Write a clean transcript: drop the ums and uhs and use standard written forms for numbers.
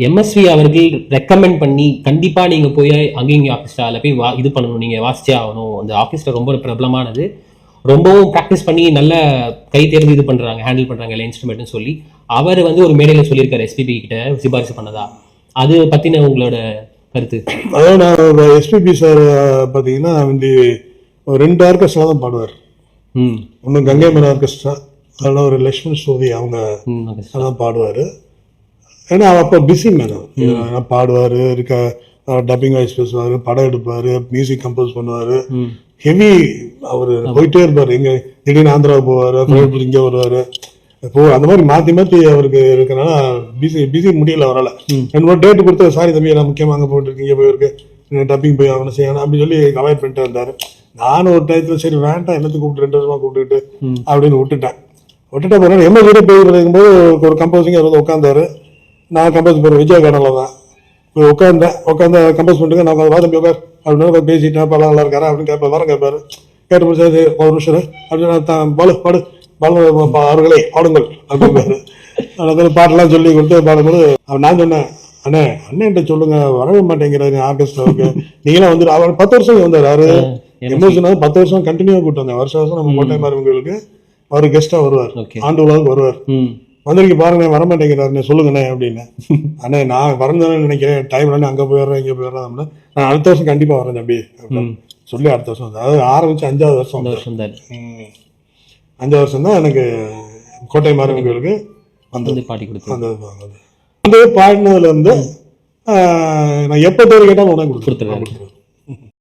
MSV அவர்கள் recommend பண்ணி கண்டிப்பா நீங்க போய் அங்கேயும் ஆர்கெஸ்ட்ரால போய் இது பண்ணணும், நீங்க வாசிச்சே ஆகணும், அந்த ஆர்கெஸ்ட்ரா ரொம்ப பிரபலமானது, ரொம்பவும் ப்ராக்டிஸ் பண்ணி நல்ல கை தேர்ந்து இது பண்றாங்க, ஹேண்டில் பண்றாங்க எல்லா இன்ஸ்ட்ருமெண்ட்னு சொல்லி அவர் வந்து ஒரு மேடையில சொல்லியிருக்காரு எஸ்பிபி கிட்ட சிபாரிசு பண்ணதா. அது பத்தின உங்களோட கருத்து? அதாவது நான் எஸ்பிபி சார் பார்த்தீங்கன்னா வந்து 2 ஆர்கெஸ்ட்ரா தான் பாடுவார். ஒன்றும் கங்கை மர ஆர்கெஸ்ட்ரா, அதெல்லாம் ஒரு லக்ஷ்மண் ஸ்தோதி அவங்க அதான் பாடுவார். ஏன்னா அப்போ பிஸி மேடம், பாடுவார், இருக்க டப்பிங் வாய்ஸ் பேசுவார், படம் எடுப்பார், மியூசிக் கம்போஸ் பண்ணுவார், ஹெவி அவர் போயிட்டே இருப்பார். எங்க திடீர்னு ஆந்திராவுக்கு போவார், இங்கே வருவார், இப்போ அந்த மாதிரி மாற்றி மாற்றி அவருக்கு இருக்கனால பிஸி முடியல அவரால். 2 மூணு டேட்டு கொடுத்து சாரி தம்பி நான் முக்கியமாக அங்கே போயிட்டு இங்கே போயிருக்கு, டப்பிங் போய் அவனை செய்யணும் அப்படின்னு சொல்லி அவாய்ட் பண்ணிட்டு வந்தார். நானும் ஒரு டயத்தில் சரி வேண்டாம் என்னத்துக்கு கூப்பிட்டு 2 வருஷமா கூப்பிட்டுக்கிட்டு அப்படின்னு விட்டுட்டேன். போகிறேன் எம்எஸ்சியோட போய் இருக்கும்போது ஒரு கம்போசிங் அவர் வந்து உட்காந்தாரு. நான் கம்போஸ் பண்ணுறேன் விஜய் கார்டனில் தான் போய் உட்காந்து கம்போஸ் பண்ணுறேன். நான் வாதம்பி உட்கார் அப்படின்னு பேசிட்டேன், பல நல்லா இருக்காரு அப்படின்னு கேட்பார், வரம் கேட்பாரு. கேட்டு முடிச்சாது ஒரு நிமிஷம் அப்படின்னு பாடு அவர்களே பாடுங்கள் அப்படின்னாரு. அந்த பாட்டெல்லாம் சொல்லி கொடுத்து பாடும்போது நான் சொன்னேன், அண்ணன்ட்ட சொல்லுங்க வரவே மாட்டேங்கிறாரு ஆர்கெஸ்ட்ராவுக்கு, நீங்களாம் வந்து அவர் 10 வருஷம் வந்தார். யாரு எம்எஸ்னா 10 வருஷம் கண்டினியூ கூப்பிட்டு வந்தேன். வருஷம் நம்ம கோட்டை மாறுவங்களுக்கு அவர் கெஸ்டா வருவார், ஆண்டு உலகம் வருவார். வந்திருக்கீங்க பாருங்க வரமாட்டேங்கிறாரு சொல்லுங்கண்ணே அப்படின்னு. அண்ணே நான் வரணும்னு நினைக்கிறேன், டைம் இல்லைன்னு அங்கே போயிடுறேன் இங்கே போயிடுறேன் அப்படின்னா நான் அடுத்த வருஷம் கண்டிப்பாக வரேன் தம்பி அப்படின்னு சொல்லி அடுத்த வருஷம் அதாவது ஆரம்பிச்சு 5வது வருஷம் 5வது வருஷம் தான் எனக்கு கோட்டை மாரியம்மன் கோயிலுக்கு வந்து பாட்டி கொடுத்து வந்து பாடினதுல இருந்து நான் எப்போ பேர் கேட்டாலும் உடனே கொடுத்துருவேன்.